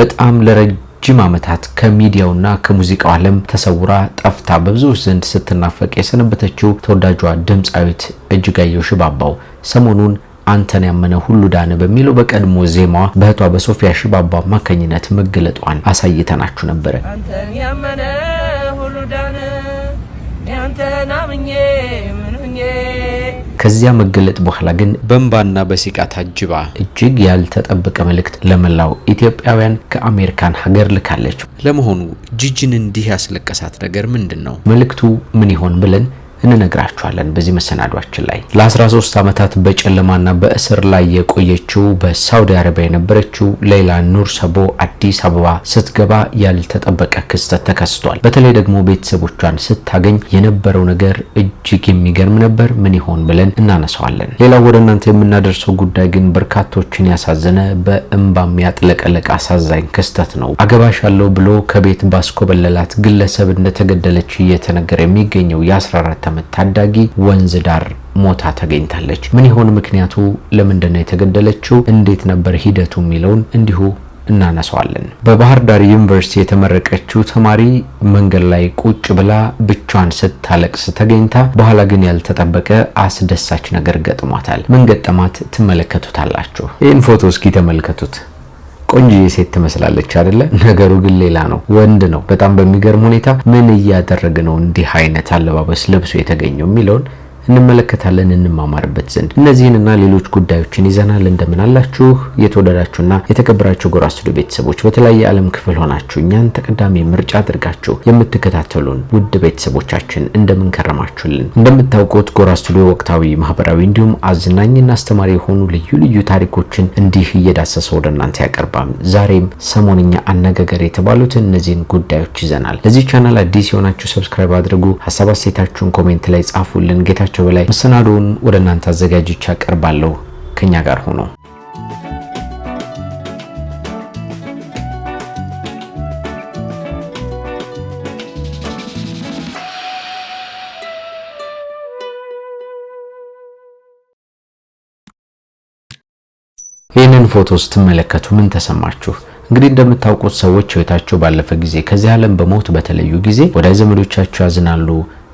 በጣም ለረጅም ዓመታት ከሚዲያውና ከሙዚቃው ዓለም ተሰውራ ጠፍታ በብዙዎች ዘንድ ስትናፈቅ የሰነበተችው ተወዳጇ ድምፃዊት እጅጋየሁ ሽባባው ሰሞኑን አንተን ያመነ ሁሉ ዳነ በሚለው በቀድሞ ዜማዋ በእህቷ በሶፊያ ሽባባው አማካኝነት መገለጧን አሳይተናችሁ ነበር። አንተን ያመነ ሁሉ ዳነ ያንተን አምኜ ምንኜ ከዚያ መገለጥ በኋላ ግን በእንባና በሲቃ ታጅባ እጅግ ያልተጠበቀ መልእክት ለመላው ኢትዮጵያውያን ከአሜሪካን ሀገር ልካለች። ለመሆኑ ጂጂን እንዲህ ያስለቀሳት ነገር ምንድነው? መልእክቱ ምን ይሆን ብለን እንነግራችኋለን በዚህ መሰናዷችን ላይ። ለ13 ዓመታት በጨለማና በእስር ላይ የቆየችው በሳውዲ አረቢያ የነበረችው ሌላ ኑር ሰቦ አዲስ አበባ ስትገባ ያልተጠበቀ ክስተት ተከስቷል። በተለይ ደግሞ ቤተሰቦቿን ስታገኝ የነበረው ነገር እጅግ የሚገርም ነበር። ምን ይሆን ብለን እናነሳዋለን። ሌላው ወደ እናንተ የምናደርሰው ጉዳይ ግን በርካቶችን ያሳዘነ በእንባም ያጥለቀለቀ አሳዛኝ ክስተት ነው። አገባሻለሁ ብሎ ከቤት ባስኮበለላት ግለሰብ እንደተገደለች እየተነገረ የሚገኘው የ14 ዓመት ታዳጊ ወንዝ ዳር ሞታ ተገኝታለች። ምን ይሆን ምክንያቱ? ለምንድን ነው የተገደለችው? እንዴት ነበር ሂደቱ የሚለውን እንዲሁ እናነሳዋለን። በባህር ዳር ዩኒቨርሲቲ የተመረቀችው ተማሪ መንገድ ላይ ቁጭ ብላ ብቻዋን ስታለቅስ ተገኝታ በኋላ ግን ያልተጠበቀ አስደሳች ነገር ገጥሟታል። ምን ገጠማት? ትመለከቱታላችሁ። ይህን ፎቶ እስኪ ተመልከቱት። ቆንጆ ሴት ትመስላለች አይደለ? ነገሩ ግን ሌላ ነው። ወንድ ነው። በጣም በሚገርም ሁኔታ ምን እያደረገ ነው እንዲህ አይነት አለባበስ ለብሶ የተገኘው የሚለውን እንመለከታለን እንማማርበት ዘንድ። እነዚህንና ሌሎች ጉዳዮችን ይዘናል። እንደምን አላችሁ የተወደዳችሁና የተከበራችሁ ጎራ ስቱዲዮ ቤተሰቦች፣ በተለያየ ዓለም ክፍል ሆናችሁ እኛን ተቀዳሚ ምርጫ አድርጋችሁ የምትከታተሉን ውድ ቤተሰቦቻችን እንደምን ከረማችሁልን? እንደምታውቁት ጎራ ስቱዲዮ ወቅታዊ፣ ማህበራዊ እንዲሁም አዝናኝና አስተማሪ የሆኑ ልዩ ልዩ ታሪኮችን እንዲህ እየዳሰሰ ወደ እናንተ ያቀርባል። ዛሬም ሰሞንኛ አነጋገር የተባሉትን እነዚህን ጉዳዮች ይዘናል። ለዚህ ቻናል አዲስ የሆናችሁ ሰብስክራይብ አድርጉ። ሐሳብ አስተያየታችሁን ኮሜንት ላይ ጻፉልን። ጌታቸው በላይ መሰናዶውን ወደ እናንተ አዘጋጅቼ አቀርባለሁ። ከኛ ጋር ሆኖ ይህንን ፎቶ ስትመለከቱ ምን ተሰማችሁ? እንግዲህ እንደምታውቁት ሰዎች ህይወታቸው ባለፈ ጊዜ ከዚህ ዓለም በሞት በተለዩ ጊዜ ወዳጅ ዘመዶቻቸው ያዝናሉ፣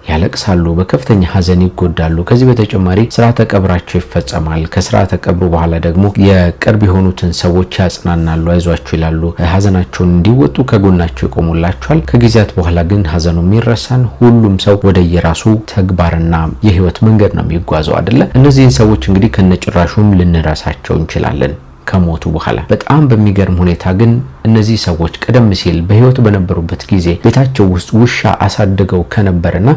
ያለቅሳሉ፣ በከፍተኛ ሀዘን ይጎዳሉ። ከዚህ በተጨማሪ ስርዓተ ቀብራቸው ይፈጸማል። ከስርዓተ ቀብሩ በኋላ ደግሞ የቅርብ የሆኑትን ሰዎች ያጽናናሉ፣ አይዟችሁ ይላሉ፣ ሀዘናቸውን እንዲወጡ ከጎናቸው ይቆሙላቸዋል። ከጊዜያት በኋላ ግን ሀዘኑ የሚረሳን፣ ሁሉም ሰው ወደ የራሱ ተግባርና የህይወት መንገድ ነው የሚጓዘው አይደለ? እነዚህን ሰዎች እንግዲህ ከነጭራሹም ልንረሳቸው እንችላለን ከሞቱ በኋላ። በጣም በሚገርም ሁኔታ ግን እነዚህ ሰዎች ቀደም ሲል በህይወት በነበሩበት ጊዜ ቤታቸው ውስጥ ውሻ አሳድገው ከነበረና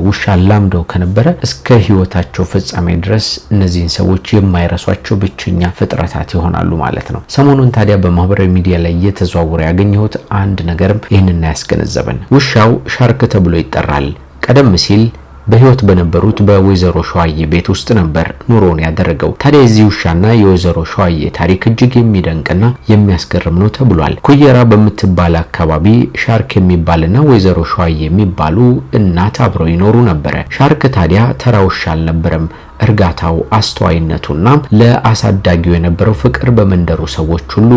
ውሻ ላምደው ከነበረ እስከ ህይወታቸው ፍጻሜ ድረስ እነዚህን ሰዎች የማይረሷቸው ብቸኛ ፍጥረታት ይሆናሉ ማለት ነው። ሰሞኑን ታዲያ በማህበራዊ ሚዲያ ላይ እየተዘዋወረ ያገኘሁት አንድ ነገርም ይህንን ያስገነዘበን። ውሻው ሻርክ ተብሎ ይጠራል። ቀደም ሲል በህይወት በነበሩት በወይዘሮ ሸዋዬ ቤት ውስጥ ነበር ኑሮን ያደረገው። ታዲያ የዚህ ውሻና የወይዘሮ ሸዋዬ ታሪክ እጅግ የሚደንቅና የሚያስገርም ነው ተብሏል። ኩየራ በምትባል አካባቢ ሻርክ የሚባልና ወይዘሮ ሸዋዬ የሚባሉ እናት አብረው ይኖሩ ነበረ። ሻርክ ታዲያ ተራ ውሻ አልነበረም። እርጋታው፣ አስተዋይነቱና ለአሳዳጊው የነበረው ፍቅር በመንደሩ ሰዎች ሁሉ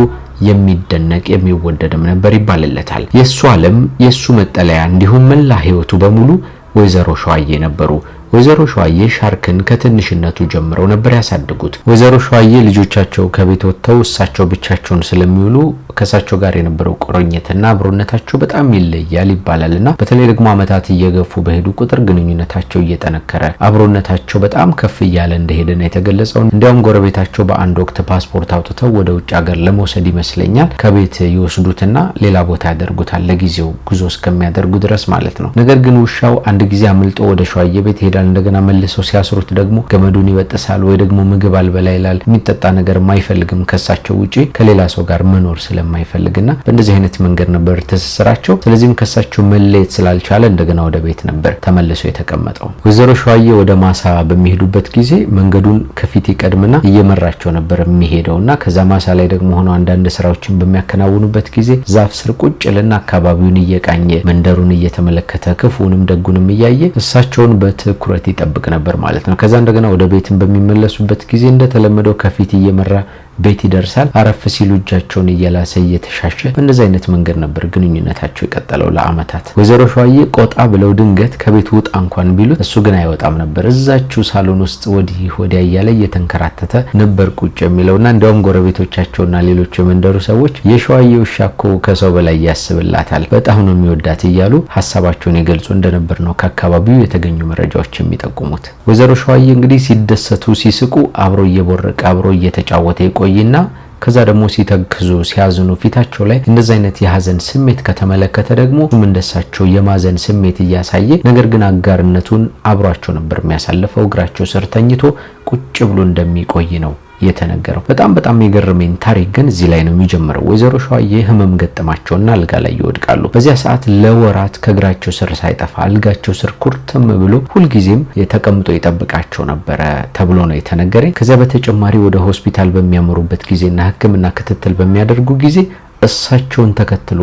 የሚደነቅ የሚወደድም ነበር ይባልለታል። የሱ ዓለም፣ የሱ መጠለያ እንዲሁም መላ ህይወቱ በሙሉ ወይዘሮ ሸዋዬ ነበሩ። ወይዘሮ ሸዋዬ ሻርክን ከትንሽነቱ ጀምረው ነበር ያሳድጉት። ወይዘሮ ሸዋዬ ልጆቻቸው ከቤት ወጥተው እሳቸው ብቻቸውን ስለሚውሉ ከእሳቸው ጋር የነበረው ቁርኝትና አብሮነታቸው በጣም ይለያል ይባላልና በተለይ ደግሞ ዓመታት እየገፉ በሄዱ ቁጥር ግንኙነታቸው እየጠነከረ አብሮነታቸው በጣም ከፍ እያለ እንደሄደ ነው የተገለጸው። እንዲያውም ጎረቤታቸው በአንድ ወቅት ፓስፖርት አውጥተው ወደ ውጭ ሀገር ለመውሰድ ይመስለኛል ከቤት ይወስዱትና ሌላ ቦታ ያደርጉታል፣ ለጊዜው ጉዞ እስከሚያደርጉ ድረስ ማለት ነው። ነገር ግን ውሻው አንድ ጊዜ አምልጦ ወደ ሸዋዬ ቤት ሄዳል። እንደገና መልሰው ሲያስሩት ደግሞ ገመዱን ይበጥሳል ወይ ደግሞ ምግብ አልበላ ይላል። የሚጠጣ ነገር ማይፈልግም ከሳቸው ውጪ ከሌላ ሰው ጋር መኖር ስለማይፈልግና በእንደዚህ አይነት መንገድ ነበር ትስስራቸው። ስለዚህም ከሳቸው መለየት ስላልቻለ እንደገና ወደ ቤት ነበር ተመልሶ የተቀመጠው። ወይዘሮ ሸዋዬ ወደ ማሳ በሚሄዱበት ጊዜ መንገዱን ከፊት ይቀድምና እየመራቸው ነበር የሚሄደውና ከዛ ማሳ ላይ ደግሞ ሆኖ አንዳንድ ስራዎችን በሚያከናውኑበት ጊዜ ዛፍ ስር ቁጭ ልና አካባቢውን እየቃኘ መንደሩን እየተመለከተ ክፉንም ደጉንም እያየ እሳቸውን በትኩረት ይጠብቅ ነበር ማለት ነው። ከዛ እንደገና ወደ ቤትም በሚመለሱበት ጊዜ እንደተለመደው ከፊት እየመራ ቤት ይደርሳል። አረፍ ሲሉ እጃቸውን እየላሰ እየተሻሸ በእንደዚህ አይነት መንገድ ነበር ግንኙነታቸው የቀጠለው ለአመታት። ወይዘሮ ሸዋዬ ቆጣ ብለው ድንገት ከቤት ውጣ እንኳን ቢሉት እሱ ግን አይወጣም ነበር። እዛችሁ ሳሎን ውስጥ ወዲህ ወዲያ እያለ እየተንከራተተ ነበር ቁጭ የሚለውና እንዲያውም ጎረቤቶቻቸውና ሌሎች የመንደሩ ሰዎች የሸዋዬ ውሻ እኮ ከሰው በላይ ያስብላታል፣ በጣም ነው የሚወዳት እያሉ ሀሳባቸውን ይገልጹ እንደነበር ነው ከአካባቢው የተገኙ መረጃዎች የሚጠቁሙት። ወይዘሮ ሸዋዬ እንግዲህ ሲደሰቱ ሲስቁ አብሮ እየቦረቀ አብሮ እየተጫወተ ይቆይና ከዛ ደግሞ ሲተክዙ ሲያዝኑ ፊታቸው ላይ እንደዚህ አይነት የሀዘን ስሜት ከተመለከተ ደግሞ እንደሳቸው የማዘን ስሜት እያሳየ ነገር ግን አጋርነቱን አብሯቸው ነበር የሚያሳልፈው። እግራቸው ስር ተኝቶ ቁጭ ብሎ እንደሚቆይ ነው የተነገረው። በጣም የገረመኝ ታሪክ ግን እዚህ ላይ ነው የሚጀምረው። ወይዘሮ ሸዋዬ ህመም ገጠማቸውና አልጋ ላይ ይወድቃሉ። በዚያ ሰዓት ለወራት ከእግራቸው ስር ሳይጠፋ አልጋቸው ስር ኩርትም ብሎ ሁልጊዜም ተቀምጦ ይጠብቃቸው ነበረ ተብሎ ነው የተነገረኝ። ከዚያ በተጨማሪ ወደ ሆስፒታል በሚያመሩበት ጊዜና ሕክምና ክትትል በሚያደርጉ ጊዜ እሳቸውን ተከትሎ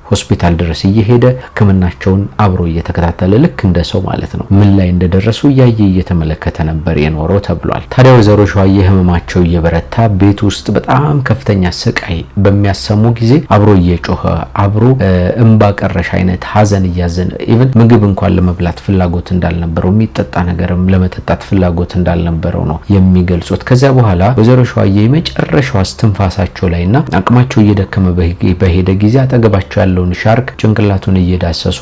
ሆስፒታል ድረስ እየሄደ ህክምናቸውን አብሮ እየተከታተለ ልክ እንደ ሰው ማለት ነው ምን ላይ እንደደረሱ እያየ እየተመለከተ ነበር የኖረው ተብሏል። ታዲያ ወይዘሮ ሸዋዬ ህመማቸው እየበረታ ቤት ውስጥ በጣም ከፍተኛ ስቃይ በሚያሰሙ ጊዜ አብሮ እየጮኸ አብሮ እንባ ቀረሽ አይነት ሀዘን እያዘነ ኢቭን ምግብ እንኳን ለመብላት ፍላጎት እንዳልነበረው የሚጠጣ ነገርም ለመጠጣት ፍላጎት እንዳልነበረው ነው የሚገልጹት። ከዚያ በኋላ ወይዘሮ ሸዋዬ የመጨረሻው እስትንፋሳቸው ላይና አቅማቸው እየደከመ በሄደ ጊዜ አጠገባቸው ያለውን ሻርክ ጭንቅላቱን እየዳሰሱ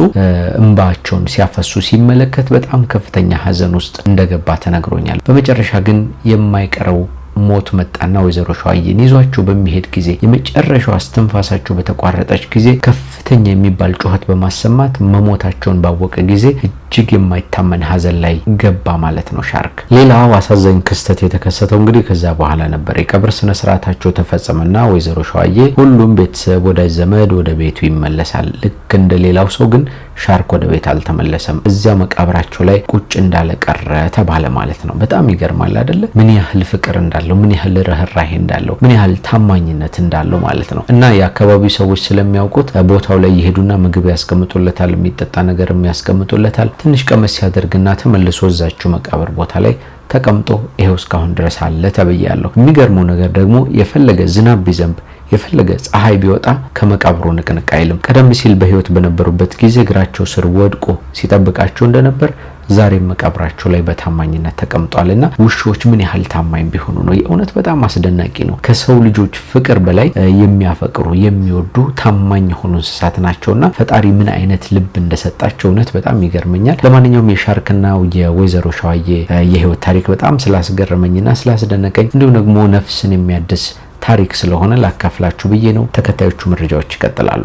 እንባቸውን ሲያፈሱ ሲመለከት በጣም ከፍተኛ ሀዘን ውስጥ እንደገባ ተነግሮኛል። በመጨረሻ ግን የማይቀረው ሞት መጣና ወይዘሮ ሸዋዬን ይዟቸው በሚሄድ ጊዜ የመጨረሻው እስትንፋሳቸው በተቋረጠች ጊዜ ከፍተኛ የሚባል ጩኸት በማሰማት መሞታቸውን ባወቀ ጊዜ እጅግ የማይታመን ሀዘን ላይ ገባ ማለት ነው ሻርክ። ሌላው አሳዛኝ ክስተት የተከሰተው እንግዲህ ከዛ በኋላ ነበር። የቀብር ስነ ስርዓታቸው ተፈጸመና ወይዘሮ ሸዋዬ ሁሉም ቤተሰብ ወዳጅ ዘመድ ወደ ቤቱ ይመለሳል። ልክ እንደ ሌላው ሰው ግን ሻርክ ወደ ቤት አልተመለሰም። እዚያው መቃብራቸው ላይ ቁጭ እንዳለ ቀረ ተባለ ማለት ነው። በጣም ይገርማል አይደለ? ምን ያህል ፍቅር እንዳለው፣ ምን ያህል ርህራሄ እንዳለው፣ ምን ያህል ታማኝነት እንዳለው ማለት ነው። እና የአካባቢው ሰዎች ስለሚያውቁት ቦታው ላይ ይሄዱና ምግብ ያስቀምጡለታል፣ የሚጠጣ ነገር ያስቀምጡለታል። ትንሽ ቀመስ ሲያደርግና ተመልሶ እዛችሁ መቃብር ቦታ ላይ ተቀምጦ ይሄው እስካሁን ድረስ አለ ተብያለሁ። የሚገርመው ነገር ደግሞ የፈለገ ዝናብ ቢዘንብ የፈለገ ፀሐይ ቢወጣ ከመቃብሩ ንቅንቅ አይልም። ቀደም ሲል በህይወት በነበሩበት ጊዜ እግራቸው ስር ወድቆ ሲጠብቃቸው እንደነበር ዛሬም መቃብራቸው ላይ በታማኝነት ተቀምጧልና ውሾች ምን ያህል ታማኝ ቢሆኑ ነው? የእውነት በጣም አስደናቂ ነው። ከሰው ልጆች ፍቅር በላይ የሚያፈቅሩ የሚወዱ ታማኝ የሆኑ እንስሳት ናቸውና ፈጣሪ ምን አይነት ልብ እንደሰጣቸው እውነት በጣም ይገርመኛል። ለማንኛውም የሻርክና የወይዘሮ ሸዋዬ የህይወት ታሪክ በጣም ስላስገረመኝና ስላስደነቀኝ እንዲሁም ደግሞ ነፍስን የሚያድስ ታሪክ ስለሆነ ላካፍላችሁ ብዬ ነው። ተከታዮቹ መረጃዎች ይቀጥላሉ።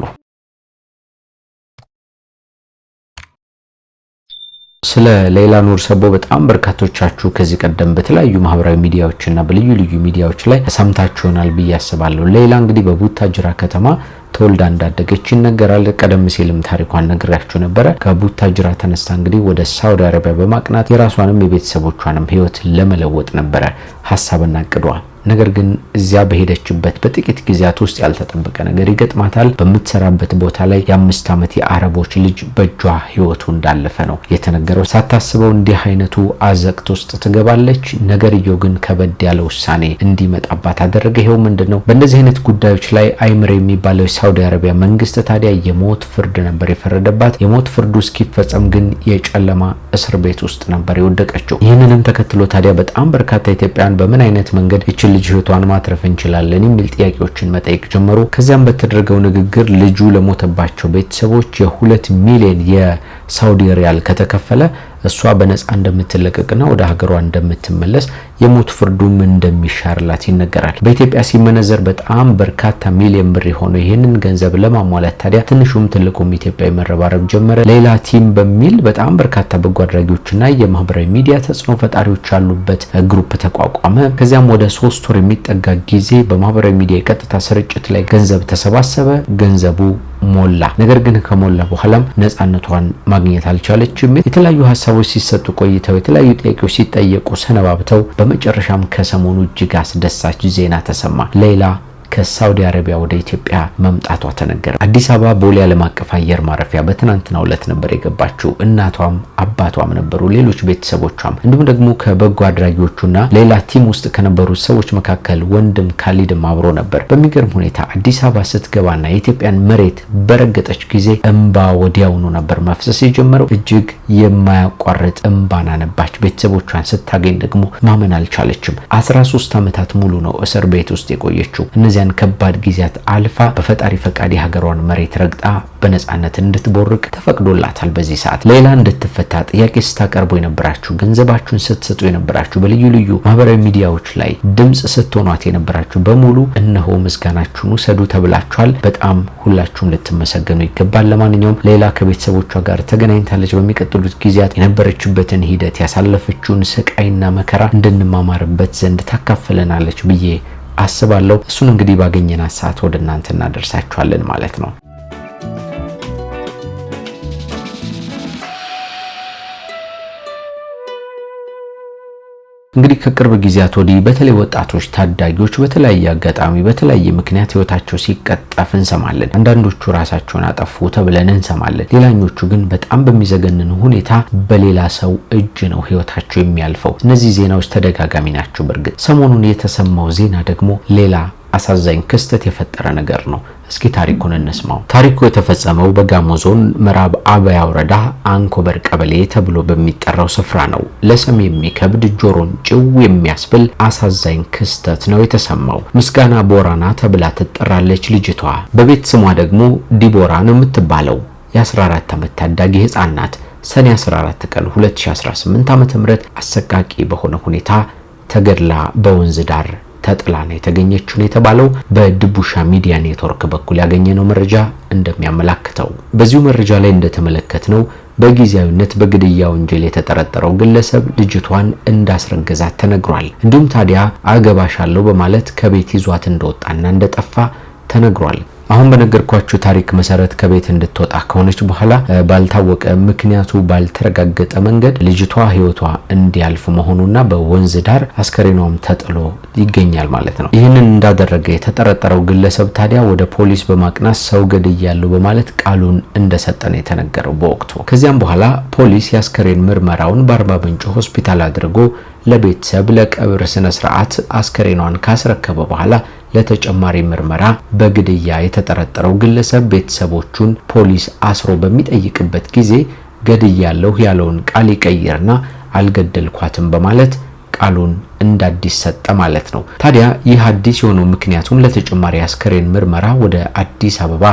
ስለ ሌላ ኑር ሰቦ በጣም በርካቶቻችሁ ከዚህ ቀደም በተለያዩ ማህበራዊ ሚዲያዎችና በልዩ ልዩ ሚዲያዎች ላይ ሰምታችሁናል ብዬ አስባለሁ። ሌላ እንግዲህ በቡታጅራ ከተማ ተወልዳ እንዳደገች ይነገራል። ቀደም ሲልም ታሪኳን ነግራችሁ ነበረ። ከቡታጅራ ተነስታ እንግዲህ ወደ ሳውዲ አረቢያ በማቅናት የራሷንም የቤተሰቦቿንም ህይወት ለመለወጥ ነበረ ሐሳብና እቅዷ። ነገር ግን እዚያ በሄደችበት በጥቂት ጊዜያት ውስጥ ያልተጠበቀ ነገር ይገጥማታል። በምትሰራበት ቦታ ላይ የ5 ዓመት የአረቦች ልጅ በእጇ ህይወቱ እንዳለፈ ነው የተነገረው። ሳታስበው እንዲህ አይነቱ አዘቅት ውስጥ ትገባለች። ነገርየው ግን ከበድ ያለ ውሳኔ እንዲመጣባት አደረገ። ይሄው ምንድነው? በእንደዚህ አይነት ጉዳዮች ላይ አይምር የሚባለው የሳውዲ አረቢያ መንግስት ታዲያ የሞት ፍርድ ነበር የፈረደባት። የሞት ፍርዱ እስኪፈጸም ግን የጨለማ እስር ቤት ውስጥ ነበር የወደቀችው። ይህንንም ተከትሎ ታዲያ በጣም በርካታ ኢትዮጵያውያን በምን አይነት መንገድ ልጅ ህይወቷን ማትረፍ እንችላለን የሚል ጥያቄዎችን መጠየቅ ጀመሩ። ከዚያም በተደረገው ንግግር ልጁ ለሞተባቸው ቤተሰቦች የ2 ሚሊዮን የሳውዲ ሪያል ከተከፈለ እሷ በነፃ እንደምትለቀቅና ወደ ሀገሯ እንደምትመለስ የሞት ፍርዱም እንደሚሻርላት ይነገራል። በኢትዮጵያ ሲመነዘር በጣም በርካታ ሚሊዮን ብር የሆነው ይህንን ገንዘብ ለማሟላት ታዲያ ትንሹም ትልቁም ኢትዮጵያዊ መረባረብ ጀመረ። ሌላ ቲም በሚል በጣም በርካታ በጎ አድራጊዎችና የማህበራዊ ሚዲያ ተጽዕኖ ፈጣሪዎች ያሉበት ግሩፕ ተቋቋመ። ከዚያም ወደ 3 ወር የሚጠጋ ጊዜ በማህበራዊ ሚዲያ የቀጥታ ስርጭት ላይ ገንዘብ ተሰባሰበ። ገንዘቡ ሞላ። ነገር ግን ከሞላ በኋላም ነፃነቷን ማግኘት አልቻለችም። የተለያዩ ሀሳቦች ሲሰጡ ቆይተው የተለያዩ ጥያቄዎች ሲጠየቁ ሰነባብተው በመጨረሻም ከሰሞኑ እጅግ አስደሳች ዜና ተሰማ። ሌላ ከሳውዲ አረቢያ ወደ ኢትዮጵያ መምጣቷ ተነገረ። አዲስ አበባ ቦሌ ዓለም አቀፍ አየር ማረፊያ በትናንትናው ዕለት ነበር የገባችው። እናቷም አባቷም ነበሩ፣ ሌሎች ቤተሰቦቿም፣ እንዲሁም ደግሞ ከበጎ አድራጊዎቹና ሌላ ቲም ውስጥ ከነበሩት ሰዎች መካከል ወንድም ካሊድም አብሮ ነበር። በሚገርም ሁኔታ አዲስ አበባ ስትገባና የኢትዮጵያን መሬት በረገጠች ጊዜ እንባ ወዲያውኑ ነበር መፍሰስ የጀመረው። እጅግ የማያቋርጥ እንባን አነባች። ቤተሰቦቿን ስታገኝ ደግሞ ማመን አልቻለችም። 13 ዓመታት ሙሉ ነው እስር ቤት ውስጥ የቆየችው። እነዚያን ከባድ ጊዜያት አልፋ በፈጣሪ ፈቃድ የሀገሯን መሬት ረግጣ በነጻነት እንድትቦርቅ ተፈቅዶላታል። በዚህ ሰዓት ሌላ እንድትፈታ ጥያቄ ስታቀርቡ የነበራችሁ፣ ገንዘባችሁን ስትሰጡ የነበራችሁ፣ በልዩ ልዩ ማህበራዊ ሚዲያዎች ላይ ድምጽ ስትሆኗት የነበራችሁ በሙሉ እነሆ ምስጋናችሁን ውሰዱ ተብላችኋል። በጣም ሁላችሁም ልትመሰገኑ ይገባል። ለማንኛውም ሌላ ከቤተሰቦቿ ጋር ተገናኝታለች። በሚቀጥሉት ጊዜያት የነበረችበትን ሂደት ያሳለፈችውን ስቃይና መከራ እንድንማማርበት ዘንድ ታካፍለናለች ብዬ አስባለሁ። እሱን እንግዲህ ባገኘናት ሰዓት ወደ እናንተ እናደርሳችኋለን ማለት ነው። እንግዲህ ከቅርብ ጊዜያት ወዲህ በተለይ ወጣቶች፣ ታዳጊዎች በተለያየ አጋጣሚ በተለያየ ምክንያት ህይወታቸው ሲቀጠፍ እንሰማለን። አንዳንዶቹ ራሳቸውን አጠፉ ተብለን እንሰማለን። ሌላኞቹ ግን በጣም በሚዘገንን ሁኔታ በሌላ ሰው እጅ ነው ህይወታቸው የሚያልፈው። እነዚህ ዜናዎች ተደጋጋሚ ናቸው። በእርግጥ ሰሞኑን የተሰማው ዜና ደግሞ ሌላ አሳዛኝ ክስተት የፈጠረ ነገር ነው። እስኪ ታሪኩን እንስማው። ታሪኩ የተፈጸመው በጋሞ ዞን ምዕራብ አበያ ወረዳ አንኮበር ቀበሌ ተብሎ በሚጠራው ስፍራ ነው። ለሰም የሚከብድ ጆሮን ጭው የሚያስብል አሳዛኝ ክስተት ነው የተሰማው። ምስጋና ቦራና ተብላ ትጠራለች ልጅቷ። በቤት ስሟ ደግሞ ዲቦራ ነው የምትባለው። የ14 ዓመት ታዳጊ ህፃን ናት። ሰኔ 14 ቀን 2018 ዓ.ም አሰቃቂ በሆነ ሁኔታ ተገድላ በወንዝ ዳር ተጥላ ነው የተገኘችው የተባለው በድቡሻ ሚዲያ ኔትወርክ በኩል ያገኘነው መረጃ እንደሚያመላክተው። በዚሁ መረጃ ላይ እንደተመለከትነው በጊዜያዊነት በግድያ ወንጀል የተጠረጠረው ግለሰብ ልጅቷን እንዳስረገዛት ተነግሯል። እንዲሁም ታዲያ አገባሻለሁ በማለት ከቤት ይዟት እንደወጣና እንደጠፋ ተነግሯል። አሁን በነገርኳችሁ ታሪክ መሰረት ከቤት እንድትወጣ ከሆነች በኋላ ባልታወቀ ምክንያቱ ባልተረጋገጠ መንገድ ልጅቷ ህይወቷ እንዲያልፍ መሆኑና በወንዝ ዳር አስከሬኗም ተጥሎ ይገኛል ማለት ነው። ይህንን እንዳደረገ የተጠረጠረው ግለሰብ ታዲያ ወደ ፖሊስ በማቅናት ሰው ገድያለሁ በማለት ቃሉን እንደሰጠ ነው የተነገረው በወቅቱ። ከዚያም በኋላ ፖሊስ የአስከሬን ምርመራውን በአርባ ምንጭ ሆስፒታል አድርጎ ለቤተሰብ ለቀብር ስነ ስርዓት አስከሬኗን ካስረከበ በኋላ ለተጨማሪ ምርመራ በግድያ የተጠረጠረው ግለሰብ ቤተሰቦቹን ፖሊስ አስሮ በሚጠይቅበት ጊዜ ገድያለሁ ያለውን ቃል ይቀይርና አልገደልኳትም በማለት ቃሉን እንዳዲስ ሰጠ ማለት ነው። ታዲያ ይህ አዲስ የሆነው ምክንያቱም ለተጨማሪ አስከሬን ምርመራ ወደ አዲስ አበባ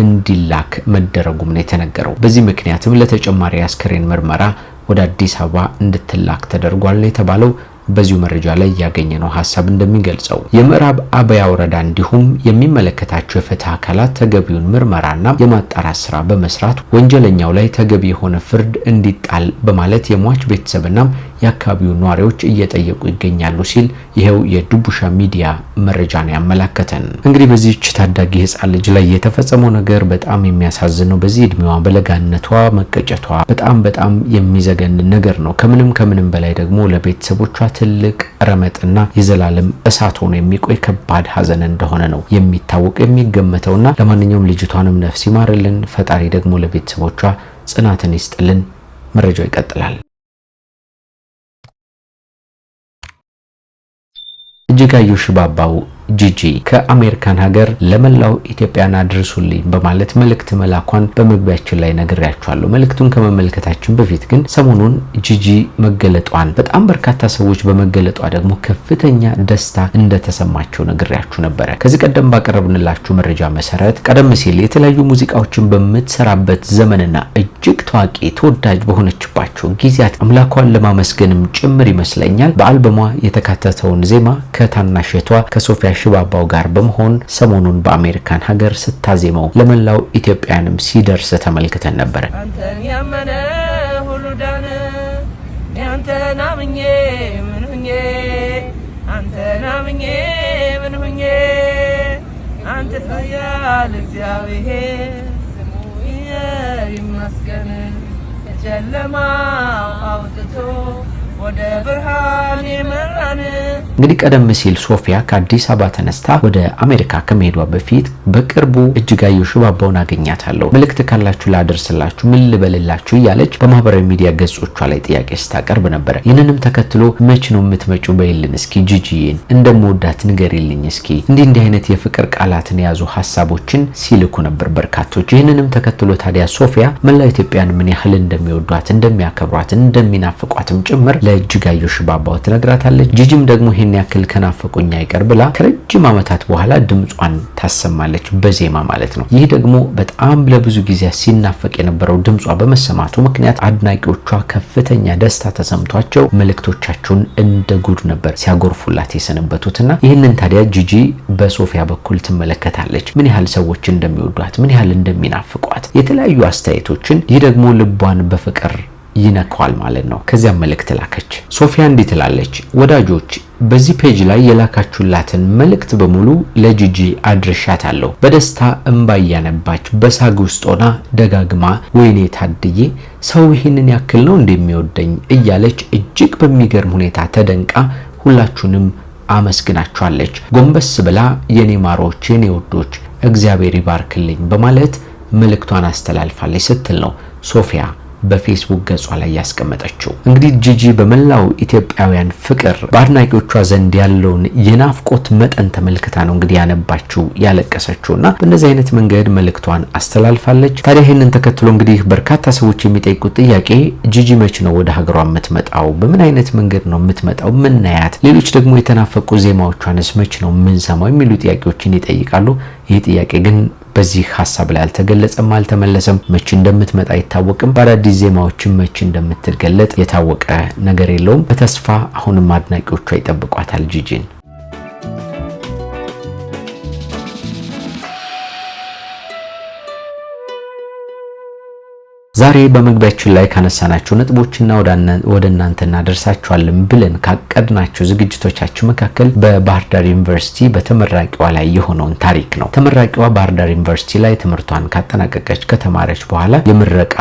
እንዲላክ መደረጉም ነው የተነገረው። በዚህ ምክንያትም ለተጨማሪ አስከሬን ምርመራ ወደ አዲስ አበባ እንድትላክ ተደርጓል የተባለው በዚሁ መረጃ ላይ ያገኘነው ሐሳብ እንደሚገልጸው የምዕራብ አበያ ወረዳ እንዲሁም የሚመለከታቸው የፍትህ አካላት ተገቢውን ምርመራና የማጣራት ስራ በመስራት ወንጀለኛው ላይ ተገቢ የሆነ ፍርድ እንዲጣል በማለት የሟች ቤተሰብና የአካባቢው ነዋሪዎች እየጠየቁ ይገኛሉ ሲል ይሄው የድቡሻ ሚዲያ መረጃ ነው ያመላከተን። እንግዲህ በዚህች ታዳጊ ህፃን ልጅ ላይ የተፈጸመው ነገር በጣም የሚያሳዝነው በዚህ እድሜዋ በለጋነቷ መቀጨቷ በጣም የሚዘገን ነገር ነው። ከምንም በላይ ደግሞ ለቤተሰቦቿ ትልቅ ረመጥና የዘላለም እሳት ሆኖ የሚቆይ ከባድ ሀዘን እንደሆነ ነው የሚታወቅ የሚገመተውና ለማንኛውም ልጅቷንም ነፍስ ይማርልን፣ ፈጣሪ ደግሞ ለቤተሰቦቿ ጽናትን ይስጥልን። መረጃው ይቀጥላል። እጅጋየሁ ሽባባው ጂጂ ከአሜሪካን ሀገር ለመላው ኢትዮጵያን አድርሱልኝ በማለት መልእክት መላኳን በመግቢያችን ላይ ነግሬያችኋለሁ። መልእክቱን ከመመልከታችን በፊት ግን ሰሞኑን ጂጂ መገለጧን በጣም በርካታ ሰዎች በመገለጧ ደግሞ ከፍተኛ ደስታ እንደተሰማቸው ነግሬያችሁ ነበረ። ከዚህ ቀደም ባቀረብንላችሁ መረጃ መሰረት ቀደም ሲል የተለያዩ ሙዚቃዎችን በምትሰራበት ዘመንና እጅግ ታዋቂ ተወዳጅ በሆነችባቸው ጊዜያት አምላኳን ለማመስገንም ጭምር ይመስለኛል በአልበሟ የተካተተውን ዜማ ከታናሽቷ ከሶፊያ ሽባባው ጋር በመሆን ሰሞኑን በአሜሪካን ሀገር ስታዜመው ለመላው ኢትዮጵያንም ሲደርስ ተመልክተን ነበር። አንተን ያመነ ሁሉ ዳነ፣ ያንተን አምኜ ምን ሁኜ፣ አንተን አምኜ ምን ሁኜ፣ አንተ ታያል እግዚአብሔር ስሙ ይመስገን፣ ጨለማ አውጥቶ ወደ ብርሃን የመራ እንግዲህ ቀደም ሲል ሶፊያ ከአዲስ አበባ ተነስታ ወደ አሜሪካ ከመሄዷ በፊት በቅርቡ እጅጋየሁ ሽባባውን አገኛታለሁ፣ መልእክት ካላችሁ ላደርስላችሁ፣ ምን ልበልላችሁ እያለች በማህበራዊ ሚዲያ ገጾቿ ላይ ጥያቄ ስታቀርብ ነበር። ይህንንም ተከትሎ መች ነው የምትመጪው በይልን እስኪ ጂጂዬን እንደምወዳት ንገሪልኝ እስኪ እንዲህ አይነት የፍቅር ቃላትን የያዙ ሐሳቦችን ሲልኩ ነበር በርካቶች። ይህንንም ተከትሎ ታዲያ ሶፊያ መላው ኢትዮጵያን ምን ያህል እንደሚወዷት እንደሚያከብሯት እንደሚናፍቋትም ጭምር ለእጅጋየሁ ሽባባው ትነግራታለች። ጂጂም ደግሞ ይሄን ያክል ከናፈቁኝ አይቀር ብላ ከረጅም ዓመታት በኋላ ድምጿን ታሰማለች በዜማ ማለት ነው። ይህ ደግሞ በጣም ለብዙ ጊዜ ሲናፈቅ የነበረው ድምጿ በመሰማቱ ምክንያት አድናቂዎቿ ከፍተኛ ደስታ ተሰምቷቸው መልእክቶቻቸውን እንደ ጉድ ነበር ሲያጎርፉላት የሰነበቱትና ይህንን ታዲያ ጂጂ በሶፊያ በኩል ትመለከታለች። ምን ያህል ሰዎች እንደሚወዷት ምን ያህል እንደሚናፍቋት የተለያዩ አስተያየቶችን። ይህ ደግሞ ልቧን በፍቅር ይነካዋል ማለት ነው። ከዚያም መልእክት ላከች። ሶፊያ እንዲህ ትላለች: ወዳጆች በዚህ ፔጅ ላይ የላካችሁላትን መልእክት በሙሉ ለጂጂ አድርሻታለሁ። በደስታ እንባ እያነባች በሳግ ውስጥ ሆና ደጋግማ ወይኔ ታድዬ ሰው ይህንን ያክል ነው እንደሚወደኝ እያለች እጅግ በሚገርም ሁኔታ ተደንቃ ሁላችሁንም አመስግናችኋለች። ጎንበስ ብላ የኔ ማሮች የኔ ወዶች እግዚአብሔር ይባርክልኝ በማለት መልእክቷን አስተላልፋለች ስትል ነው ሶፊያ በፌስቡክ ገጿ ላይ ያስቀመጠችው። እንግዲህ ጂጂ በመላው ኢትዮጵያውያን ፍቅር በአድናቂዎቿ ዘንድ ያለውን የናፍቆት መጠን ተመልክታ ነው እንግዲህ ያነባችው ያለቀሰችውና በእንደዚህ አይነት መንገድ መልእክቷን አስተላልፋለች። ታዲያ ይህንን ተከትሎ እንግዲህ በርካታ ሰዎች የሚጠይቁት ጥያቄ ጂጂ መች ነው ወደ ሀገሯ የምትመጣው? በምን አይነት መንገድ ነው የምትመጣው? ምን ናያት? ሌሎች ደግሞ የተናፈቁ ዜማዎቿንስ መች ነው ምን ሰማው? የሚሉ ጥያቄዎችን ይጠይቃሉ። ይህ ጥያቄ ግን በዚህ ሐሳብ ላይ አልተገለጸም፣ አልተመለሰም። መች እንደምትመጣ አይታወቅም። በአዳዲስ ዜማዎችን መች እንደምትገለጥ የታወቀ ነገር የለውም። በተስፋ አሁንም አድናቂዎቿ ይጠብቋታል ጂጂን። ዛሬ በመግቢያችን ላይ ካነሳናቸው ነጥቦችና ወደ እናንተ እናደርሳቸዋለን ብለን ካቀድናቸው ዝግጅቶቻችን መካከል በባህር ዳር ዩኒቨርሲቲ በተመራቂዋ ላይ የሆነውን ታሪክ ነው። ተመራቂዋ ባህር ዳር ዩኒቨርሲቲ ላይ ትምህርቷን ካጠናቀቀች ከተማረች በኋላ የምረቃ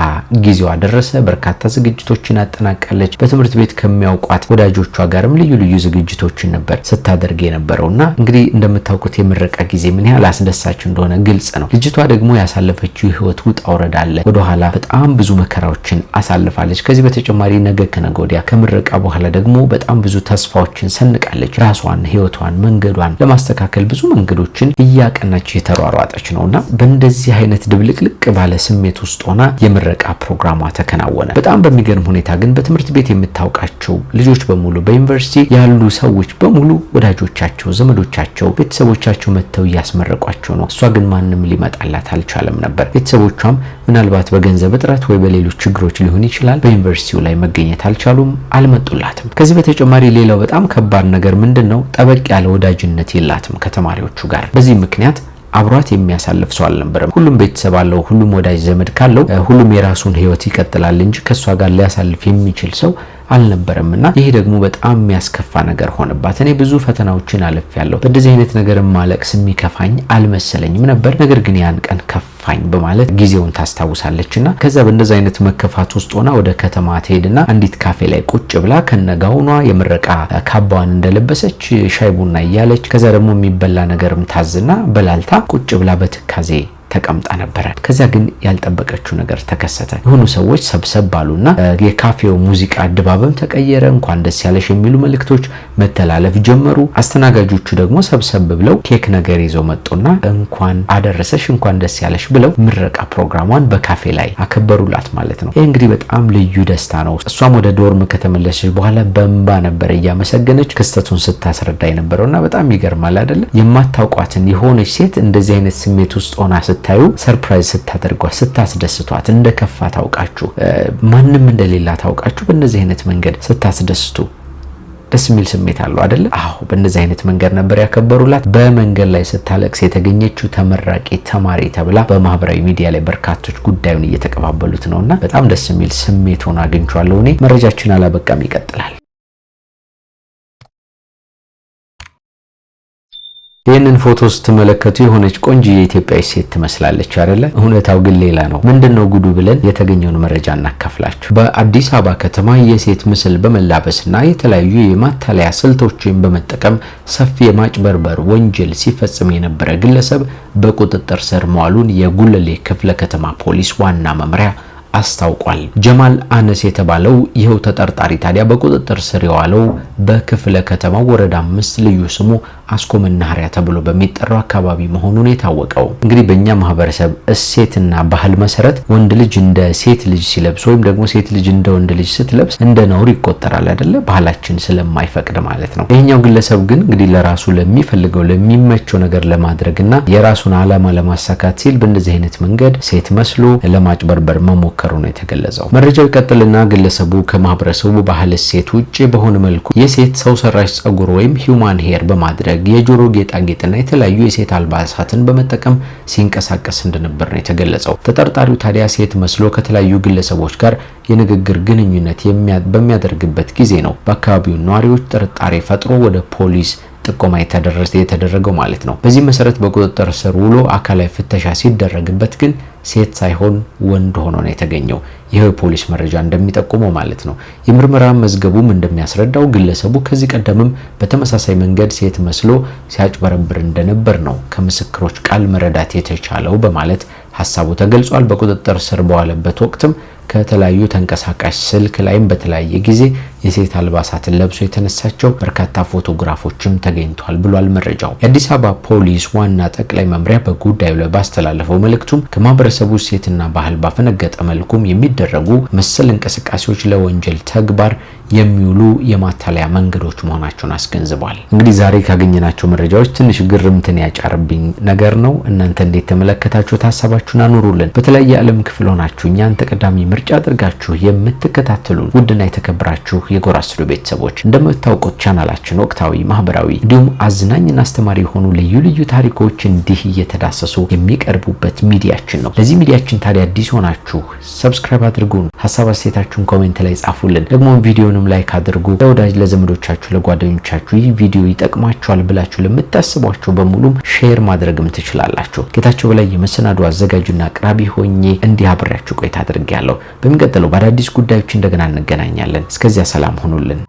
ጊዜዋ ደረሰ። በርካታ ዝግጅቶችን አጠናቃለች። በትምህርት ቤት ከሚያውቋት ወዳጆቿ ጋርም ልዩ ልዩ ዝግጅቶችን ነበር ስታደርግ የነበረውና እንግዲህ እንደምታውቁት የምረቃ ጊዜ ምን ያህል አስደሳች እንደሆነ ግልጽ ነው። ልጅቷ ደግሞ ያሳለፈችው ህይወት ውጣ ውረድ አለ። ወደ ኋላ በጣም ብዙ መከራዎችን አሳልፋለች። ከዚህ በተጨማሪ ነገ ከነገ ወዲያ ከምረቃ በኋላ ደግሞ በጣም ብዙ ተስፋዎችን ሰንቃለች። ራሷን፣ ህይወቷን፣ መንገዷን ለማስተካከል ብዙ መንገዶችን እያቀናች የተሯሯጠች ነውና በእንደዚህ አይነት ድብልቅልቅ ባለ ስሜት ውስጥ ሆና የምረቃ ፕሮግራሟ ተከናወነ። በጣም በሚገርም ሁኔታ ግን በትምህርት ቤት የምታውቃቸው ልጆች በሙሉ በዩኒቨርሲቲ ያሉ ሰዎች በሙሉ ወዳጆቻቸው፣ ዘመዶቻቸው፣ ቤተሰቦቻቸው መጥተው እያስመረቋቸው ነው። እሷ ግን ማንም ሊመጣላት አልቻለም ነበር። ቤተሰቦቿም ምናልባት በገንዘብ እጥረት ወይ በሌሎች ችግሮች ሊሆን ይችላል በዩኒቨርሲቲው ላይ መገኘት አልቻሉም፣ አልመጡላትም። ከዚህ በተጨማሪ ሌላው በጣም ከባድ ነገር ምንድነው? ጠበቅ ያለ ወዳጅነት የላትም ከተማሪዎቹ ጋር። በዚህ ምክንያት አብሯት የሚያሳልፍ ሰው አልነበረም። ሁሉም ቤተሰብ አለው፣ ሁሉም ወዳጅ ዘመድ ካለው ሁሉም የራሱን ህይወት ይቀጥላል እንጂ ከሷ ጋር ሊያሳልፍ የሚችል ሰው አልነበረምና ይሄ ደግሞ በጣም የሚያስከፋ ነገር ሆነባት። እኔ ብዙ ፈተናዎችን አልፌያለሁ። በእንደዚህ አይነት ነገር ማለቅስ የሚከፋኝ አልመሰለኝም ነበር፣ ነገር ግን ያን ቀን ከፋኝ በማለት ጊዜውን ታስታውሳለችና ከዛ በእንደዚህ አይነት መከፋት ውስጥ ሆና ወደ ከተማ ትሄድና አንዲት ካፌ ላይ ቁጭ ብላ ከነጋውኗ የምረቃ ካባዋን እንደለበሰች ሻይ ቡና እያለች ከዛ ደግሞ የሚበላ ነገርም ታዝና በላልታ ቁጭ ብላ በትካዜ ተቀምጣ ነበር። ከዛ ግን ያልጠበቀችው ነገር ተከሰተ። የሆኑ ሰዎች ሰብሰብ ባሉና የካፌው ሙዚቃ ድባብም ተቀየረ። እንኳን ደስ ያለሽ የሚሉ መልእክቶች መተላለፍ ጀመሩ። አስተናጋጆቹ ደግሞ ሰብሰብ ብለው ኬክ ነገር ይዘው መጡና እንኳን አደረሰሽ እንኳን ደስ ያለሽ ብለው ምረቃ ፕሮግራሟን በካፌ ላይ አከበሩላት ማለት ነው። ይሄ እንግዲህ በጣም ልዩ ደስታ ነው። እሷም ወደ ዶርም ከተመለሰች በኋላ በእንባ ነበር እያመሰገነች ክስተቱን ስታስረዳ የነበረውና በጣም ይገርማል አይደለ? የማታውቋትን የሆነች ሴት እንደዚህ አይነት ስሜት ውስጥ ሆና ስታዩ ሰርፕራይዝ ስታደርጓት ስታስደስቷት እንደከፋ ታውቃችሁ ማንም እንደሌላ ታውቃችሁ በእነዚህ አይነት መንገድ ስታስደስቱ ደስ የሚል ስሜት አለው አይደለ? አዎ በእነዚህ አይነት መንገድ ነበር ያከበሩላት። በመንገድ ላይ ስታለቅስ የተገኘችው ተመራቂ ተማሪ ተብላ በማህበራዊ ሚዲያ ላይ በርካቶች ጉዳዩን እየተቀባበሉት ነውና በጣም ደስ የሚል ስሜት ሆኖ አግኝቻለሁ። እኔ መረጃችን አላበቃም፣ ይቀጥላል። ይህንን ፎቶ ስትመለከቱ የሆነች ቆንጆ የኢትዮጵያዊ ሴት ትመስላለች አይደለ? እውነታው ግን ሌላ ነው። ምንድነው ጉዱ ብለን የተገኘውን መረጃ እናካፍላችሁ። በአዲስ አበባ ከተማ የሴት ምስል በመላበስና የተለያዩ የማታለያ ስልቶችን በመጠቀም ሰፊ የማጭበርበር ወንጀል ሲፈጽም የነበረ ግለሰብ በቁጥጥር ስር መዋሉን የጉለሌ ክፍለ ከተማ ፖሊስ ዋና መምሪያ አስታውቋል። ጀማል አነስ የተባለው ይኸው ተጠርጣሪ ታዲያ በቁጥጥር ስር የዋለው በክፍለ ከተማው ወረዳ 5 ልዩ ስሙ አስኮ መናኸሪያ ተብሎ በሚጠራው አካባቢ መሆኑን የታወቀው። እንግዲህ በእኛ ማህበረሰብ እሴትና ባህል መሰረት ወንድ ልጅ እንደ ሴት ልጅ ሲለብስ ወይም ደግሞ ሴት ልጅ እንደ ወንድ ልጅ ስትለብስ እንደ ነውር ይቆጠራል አይደለ? ባህላችን ስለማይፈቅድ ማለት ነው። ይሄኛው ግለሰብ ግን እንግዲህ ለራሱ ለሚፈልገው ለሚመቸው ነገር ለማድረግና የራሱን ዓላማ ለማሳካት ሲል በእንደዚህ አይነት መንገድ ሴት መስሎ ለማጭበርበር መሞከሩ ነው የተገለጸው። መረጃው ይቀጥልና ግለሰቡ ከማህበረሰቡ ባህል እሴት ውጪ በሆነ መልኩ የሴት ሰው ሰራሽ ጸጉር ወይም ሂዩማን ሄር በማድረግ የጆሮ ጌጣጌጥና የተለያዩ የሴት አልባሳትን በመጠቀም ሲንቀሳቀስ እንደነበር ነው የተገለጸው። ተጠርጣሪው ታዲያ ሴት መስሎ ከተለያዩ ግለሰቦች ጋር የንግግር ግንኙነት በሚያደርግበት ጊዜ ነው በአካባቢው ነዋሪዎች ጥርጣሬ ፈጥሮ ወደ ፖሊስ ጥቆማ የተደረገው ማለት ነው። በዚህ መሰረት በቁጥጥር ስር ውሎ አካላዊ ፍተሻ ሲደረግበት ግን ሴት ሳይሆን ወንድ ሆኖ ነው የተገኘው። ይሄው የፖሊስ መረጃ እንደሚጠቁመው ማለት ነው። የምርመራ መዝገቡም እንደሚያስረዳው ግለሰቡ ከዚህ ቀደምም በተመሳሳይ መንገድ ሴት መስሎ ሲያጭበረብር እንደነበር ነው ከምስክሮች ቃል መረዳት የተቻለው በማለት ሐሳቡ ተገልጿል። በቁጥጥር ስር በዋለበት ወቅትም ከተለያዩ ተንቀሳቃሽ ስልክ ላይም በተለያየ ጊዜ የሴት አልባሳትን ለብሶ የተነሳቸው በርካታ ፎቶግራፎችም ተገኝቷል ብሏል መረጃው። የአዲስ አበባ ፖሊስ ዋና ጠቅላይ መምሪያ በጉዳዩ ላይ ባስተላለፈው መልእክቱም ከማህበረሰቡ ሴትና ባህል ባፈነገጠ መልኩም የሚደረጉ መሰል እንቅስቃሴዎች ለወንጀል ተግባር የሚውሉ የማታለያ መንገዶች መሆናቸውን አስገንዝቧል። እንግዲህ ዛሬ ካገኘናቸው መረጃዎች ትንሽ ግርምትን ያጫርብኝ ነገር ነው። እናንተ እንዴት ተመለከታችሁ? ሐሳባችሁን አኑሩልን። በተለያየ ዓለም ክፍል ሆናችሁ እኛን ተቀዳሚ ምርጫ አድርጋችሁ የምትከታተሉን ውድና የተከበራችሁ የጎራ ስቱዲዮ ቤተሰቦች እንደምታውቁት ቻናላችን ወቅታዊ፣ ማህበራዊ እንዲሁም አዝናኝና አስተማሪ የሆኑ ልዩ ልዩ ታሪኮች እንዲህ እየተዳሰሱ የሚቀርቡበት ሚዲያችን ነው። ለዚህ ሚዲያችን ታዲያ አዲስ ሆናችሁ ሰብስክራይብ አድርጉን። ሐሳብ አስተያየታችሁን ኮሜንት ላይ ጻፉልን። ደግሞ ቪዲዮንም ላይክ አድርጉ። ለወዳጅ ለዘመዶቻችሁ፣ ለጓደኞቻችሁ ይህ ቪዲዮ ይጠቅማችኋል ብላችሁ ለምታስቧቸው በሙሉም ሼር ማድረግም ትችላላችሁ። ጌታቸው በላይ የመሰናዶ አዘጋጁና አቅራቢ ሆኜ እንዲህ አብሬያችሁ ቆይታ አድርጌያለሁ። በሚቀጥለው በአዳዲስ ጉዳዮች እንደገና እንገናኛለን። እስከዚያ ሰላም ሁኑልን።